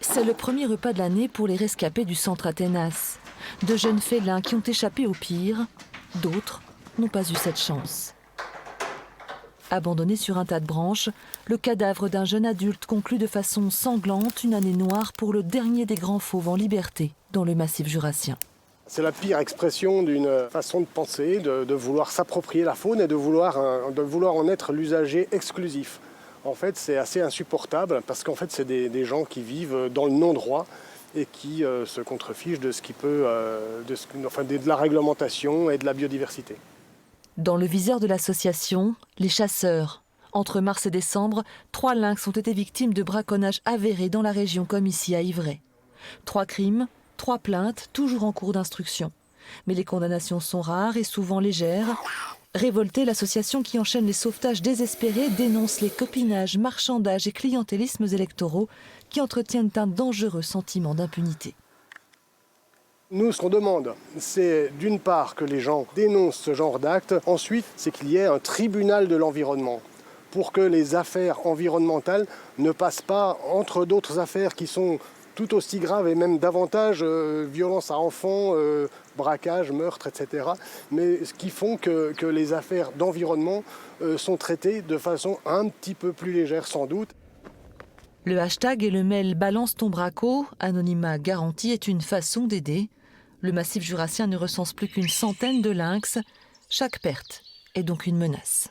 C'est le premier repas de l'année pour les rescapés du centre Athénas. De jeunes félins qui ont échappé au pire, d'autres n'ont pas eu cette chance. Abandonné sur un tas de branches, le cadavre d'un jeune adulte conclut de façon sanglante une année noire pour le dernier des grands fauves en liberté dans le massif jurassien. C'est la pire expression d'une façon de penser, de vouloir s'approprier la faune et de vouloir en être l'usager exclusif. En fait, c'est assez insupportable parce qu'en fait, c'est des gens qui vivent dans le non-droit et qui se contrefichent de ce qui peut, de la réglementation et de la biodiversité. Dans le viseur de l'association, les chasseurs. Entre mars et décembre, 3 lynx ont été victimes de braconnage avéré dans la région comme ici à Ivray. 3 crimes, 3 plaintes, toujours en cours d'instruction. Mais les condamnations sont rares et souvent légères. Révoltée, l'association qui enchaîne les sauvetages désespérés dénonce les copinages, marchandages et clientélismes électoraux qui entretiennent un dangereux sentiment d'impunité. Nous, ce qu'on demande, c'est d'une part que les gens dénoncent ce genre d'actes. Ensuite, c'est qu'il y ait un tribunal de l'environnement pour que les affaires environnementales ne passent pas entre d'autres affaires qui sont tout aussi graves et même davantage violence à enfants, braquage, meurtre, etc. Mais ce qui font que les affaires d'environnement sont traitées de façon un petit peu plus légère sans doute. Le hashtag et le mail Balance ton braco, anonymat garanti, est une façon d'aider. Le massif jurassien ne recense plus qu'une centaine de lynx. Chaque perte est donc une menace.